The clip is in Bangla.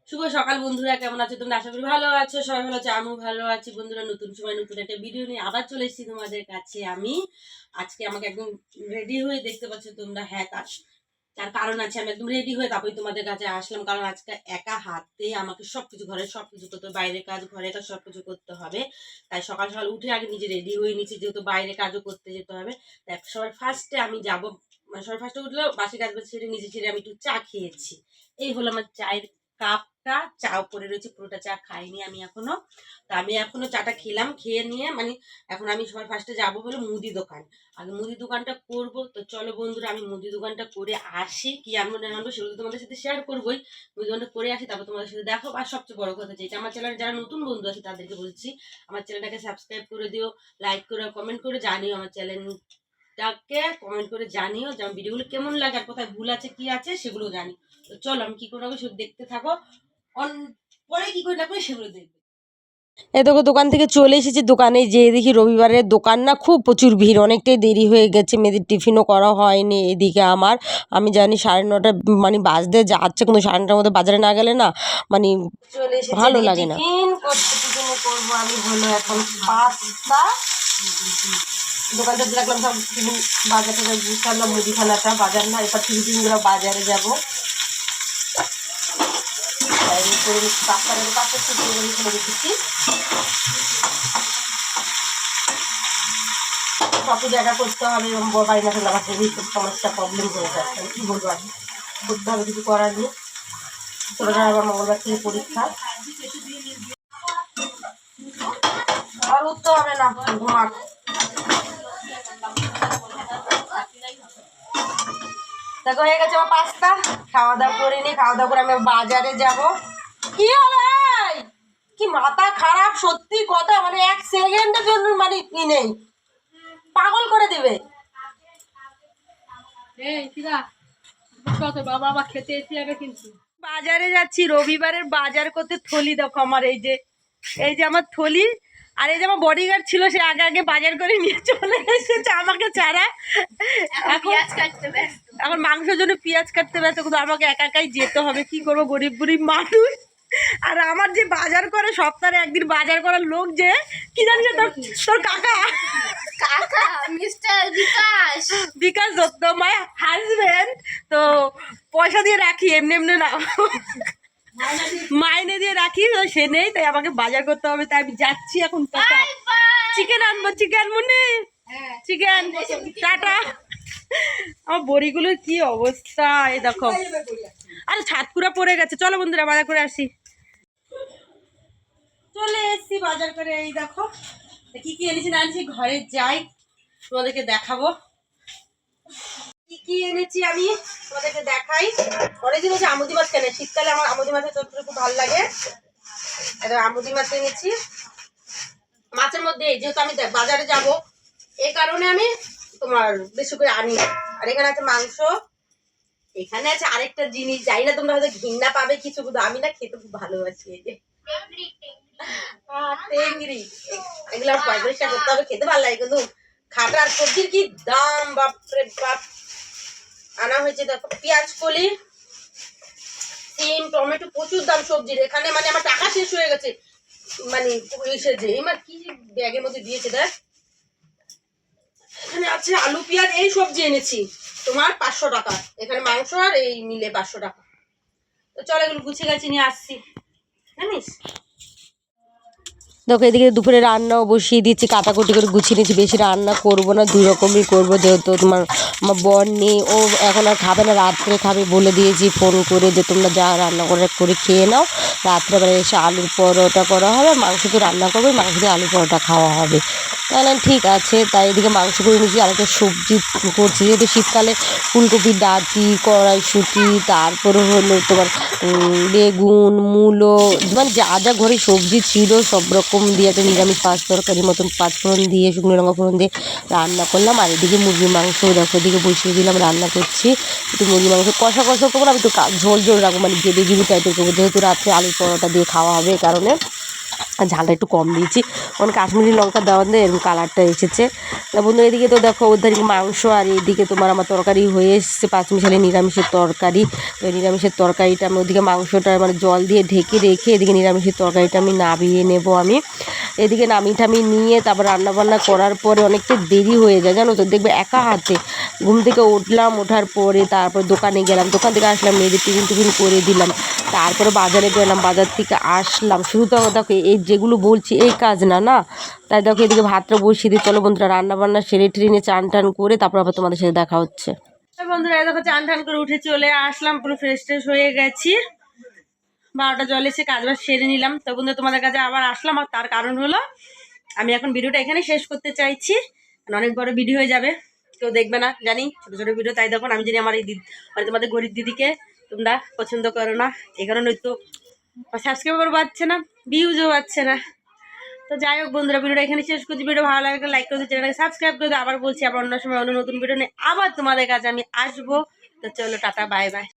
শুভ সকাল বন্ধুরা, কেমন আছো তোমরা? আশা করি ভালো আছো, সবাই ভালো আছো, আমিও ভালো আছি। বন্ধুরা, নতুন সময় নতুন একটা ভিডিও নিয়ে আবার চলে এসেছি তোমাদের কাছে। আমি আজকে আমাকে একদম রেডি হয়ে দেখতে পাচ্ছ তোমরা। হ্যাঁ, তার কারণ আছে। আমি একদম রেডি হয়ে তারপরে তোমাদের কাছে আসলাম, কারণ আজকে একা হাতে আমাকে সবকিছু, ঘরের সবকিছু করতে হবে, বাইরের কাজ ঘরের কাজ সবকিছু করতে হবে। তাই সকাল সকাল উঠে আগে নিজে রেডি হয়ে নিচ্ছি, যেহেতু বাইরে কাজও করতে যেতে হবে। তাই সবার ফার্স্টে আমি যাবো, মানে সবার ফার্স্টে উঠলেও বাসি কাজ ছেড়ে নিজে ছেড়ে আমি একটু চা খেয়েছি। এই হলো আমার চায়ের কাপটা। চাও পড়ে রয়েছে, পুরোটা চা খাইনি আমি এখনো। তা আমি এখনো চাটা খেলাম, খেয়ে নিয়ে মানে এখন আমি সবার ফার্স্টে যাবো হলো মুদি দোকান। আগে মুদি দোকানটা করবো। তো চলো বন্ধুরা, আমি মুদি দোকানটা করে আসি। কি আনবো না আনবো সেগুলো তোমাদের সাথে শেয়ার করবোই। মুদি দোকানটা করে আসি, তারপর তোমাদের সাথে দেখো। আর সবচেয়ে বড় কথা যেটা, আমার চ্যানেলে যারা নতুন বন্ধু আছে তাদেরকে বলছি, আমার চ্যানেলটাকে সাবস্ক্রাইব করে দিও, লাইক করে কমেন্ট করে জানিও, আমার চ্যানেলটাকে কমেন্ট করে জানিও যে আমার ভিডিওগুলো কেমন লাগে, আর কোথায় ভুল আছে কি আছে সেগুলো জানি। তো চলো, আমি কি করে রাখবো সব দেখতে থাকো। পরে কি করে রাখবো সেগুলো দেখবে। এই দেখো, দোকান থেকে চলে এসেছি। দোকানে যেয়ে দেখি রবিবারের দোকান না, খুব প্রচুর ভিড়, অনেকটাই দেরি হয়ে গেছে। মেয়েদের টিফিনও করা হয়নি এদিকে আমার। আমি জানি 9:30 মানে বাজতে যাচ্ছে, কিন্তু 9:30টার মধ্যে বাজারে না গেলে না মানে ভালো লাগে না। টিফিন করবো আমি হলো এখন পাস্তা। দোকানটা দেখলাম সব টিফিন বাজার থেকে বুঝতে পারলাম, মুদিখানাটা বাজার না, এবার টিফিনগুলো বাজারে যাবো। কত জায়গা করতে হবে এবং বাড়ি না থাকলে আমার খুব সমস্যা, প্রবলেম হয়ে যাচ্ছে। কি বলবো, আর করতে হবে, কিছু করার নেই। ছোটরা আবার মঙ্গলবার থেকে পরীক্ষা, আর উঠতে হবে না, ঘুমাক। দেখো হয়ে গেছে আমার পাস্তা। খাওয়া দাওয়া করে নি, খাওয়া দাওয়া করে আমি বাজারে যাব। কি হলো? কি মাথা খারাপ, সত্যি কথা, মানে 1 সেকেন্ডের জন্য মানে কি নেই, পাগল করে দিবে। বাজারে যাচ্ছি, রবিবারের বাজার করতে। থলি দেখো আমার, এই যে আমার থলি। আর এই যে আমার বডিগার্ড ছিল, সে আগে আগে বাজার করে নিয়ে চলে এসেছে আমাকে ছাড়া। এখন মাংসের জন্য পেঁয়াজ কাটতে ব্যস্ত, কিন্তু আমাকে একা একাই যেতে হবে। কি করবো, গরিব গরিব মানুষ। আর আমার যে বাজার করে, সপ্তাহে একদিন বাজার করার লোক, যে কি জানিস, তোর কাকা mister Bikash Bikash Dutta, my husband. তো পয়সা দিয়ে রাখি, এমনি এমনি না, মাইনে দিয়ে রাখি। তো সে নেই, তাই আমাকে বাজার করতে হবে। তাই আমি যাচ্ছি এখন। চিকেন আনবো, চিকেন মনে চিকেন। টাটা। আমার বড়িগুলোর কি অবস্থা, এই দেখো। আরে ছাদপুরা পড়ে গেছে। চলো বন্ধুরা, বাজার করে আসি। চলে এসছি বাজার করে। এই দেখো কি কি এনেছি না এনেছি, ঘরে যাই তোমাদেরকে দেখাবো কি কি এনেছি। আমি তোমাদেরকে দেখাই। অনেক জিনিস। আমুদি মাছ কেনে, শীতকালে আমার আমুদি মাছের চচ্চড়ি খুব ভালো লাগে। এটা আমুদি মাছ এনেছি। মাছের মধ্যে যেহেতু আমি বাজারে যাব, এই কারণে আমি তোমার বেশি করে আনি। আর এখানে আছে মাংস, এখানে আছে আরেকটা জিনিস, জানি না তোমরা হয়তো ঘৃণা পাবে কিছু, কিন্তু আমি না খেতে খুব ভালোবাসি। এই যে টেংরি, এগুলো পয়সা করতে হবে, খেতে ভালো লাগে। কিন্তু খাটা আর সবজির কি দাম, বাপরে বাপ। আনা হয়েছে দেখো পেঁয়াজ কলি, সিম, টমেটো, প্রচুর দাম সবজির এখানে। মানে আমার টাকা শেষ হয়ে গেছে, মানে এসে যে এবার কি ব্যাগের মধ্যে দিয়েছে দেখ। এখানে আছে আলু, পেঁয়াজ, এই সবজি এনেছি তোমার 500 টাকা। এখানে মাংস আর এই মিলে 500 টাকা। তো চলো এগুলো গুছিয়ে গেছি, নিয়ে আসছি, জানিস। দেখো এদিকে দুপুরে রান্নাও বসিয়ে দিচ্ছি, কাটাকুটি করে গুছিয়ে নিচ্ছি। বেশি রান্না করবো না, 2 রকমই করবো, যেহেতু আমার বর নেই, ও এখন আর খাবে না, রাত্রে খাবে বলে দিয়েছি ফোন করে, যে তোমরা যা রান্না করে খেয়ে নাও। রাত্রেবেলা এসে আলুর পরোটা করা হবে, মাংস তো রান্না করবে, মাংস দিয়ে আলু পরোটা খাওয়া হবে। তাহলে ঠিক আছে। তাই এদিকে মাংস করে নিয়েছি, আর একটা সবজি করছি, যেহেতু শীতকালে ফুলকপি, ডাঁটি, কড়াইশুঁটি, তারপরে হলো তোমার বেগুন, মূলো, মানে যা যা ঘরে সবজি ছিল সব রকম দিয়ে একটা নিরামিষ পাঁচ তরকারির মতন 5 ফোড়ন দিয়ে, শুকনো লঙ্কা ফোড়ন দিয়ে রান্না করলাম। আর এদিকে মুরগির মাংস দেখো এদিকে বসিয়ে দিলাম, রান্না করছি। একটু মুরগির মাংস কষা কষা করবো না, আমি একটু ঝোল ঝোল রাখবো, মানে গ্রেভি গ্রেভি টাইপের করবো, যেহেতু রাত্রে আলু পরোটা দিয়ে খাওয়া হবে, এই কারণে আর ঝালটা একটু কম দিয়েছি, কারণ কাশ্মীরি লঙ্কা দেওয়া দিয়ে এরকম কালারটা এসেছে। তা বন্ধু এদিকে তো দেখো ওদের মাংস, আর এইদিকে তোমার আমার তরকারি হয়ে এসছে, পাঁচমিশালি নিরামিষের তরকারি। তো এই নিরামিষের তরকারিটা আমি ওদিকে মাংসটা মানে জল দিয়ে ঢেকে রেখে এদিকে নিরামিষের তরকারিটা আমি নামিয়ে নেব। আমি এদিকে নামিয়ে টামিয়ে নিয়ে তারপর রান্নাবান্না করার পরে অনেকটা দেরি হয়ে যায় জানো তো, দেখবে একা হাতে ঘুম থেকে উঠলাম, ওঠার পরে তারপর দোকানে গেলাম, দোকান থেকে আসলাম, মেয়েদের টিফিন করে দিলাম, তারপরে বাজারে গেলাম, বাজার থেকে আসলাম। শুধু তো দেখো এই যেগুলো বলছি এই কাজ না না, তাই দেখো এদিকে ভাতটা বসিয়ে দিই। চলো বন্ধুরা রান্না বান্না সেরে টেরে চান টান করে তারপর আবার তোমাদের সাথে দেখা হচ্ছে। বন্ধুরা দেখো চান টান করে উঠে চলে আসলাম, পুরো ফ্রেশ ট্রেশ হয়ে গেছি, 12টা জলে এসে কাজ বাজ সেরে নিলাম। তো বন্ধু তোমাদের কাছে আবার আসলাম, আর তার কারণ হলো আমি এখন ভিডিওটা এখানে শেষ করতে চাইছি, অনেক বড় ভিডিও হয়ে যাবে, কেউ দেখবে না জানি, ছোটো ছোটো ভিডিও। তাই দেখুন আমি জানি আমার এই দিদি মানে তোমাদের গরিব দিদিকে তোমরা পছন্দ করো না, এই কারণে তো সাবস্ক্রাইবার পাচ্ছে না, ভিউজও পাচ্ছে না। তো যাই হোক বন্ধুরা ভিডিওটা এখানে শেষ করছি। ভিডিও ভালো লাগলে লাইক করে দিও, চ্যানেলটাকে সাবস্ক্রাইব করে দিও। আবার বলছি আবার অন্য সময় অন্য নতুন ভিডিও নিয়ে আবার তোমাদের কাছে আমি আসবো। তো চলো টাটা বাই বাই।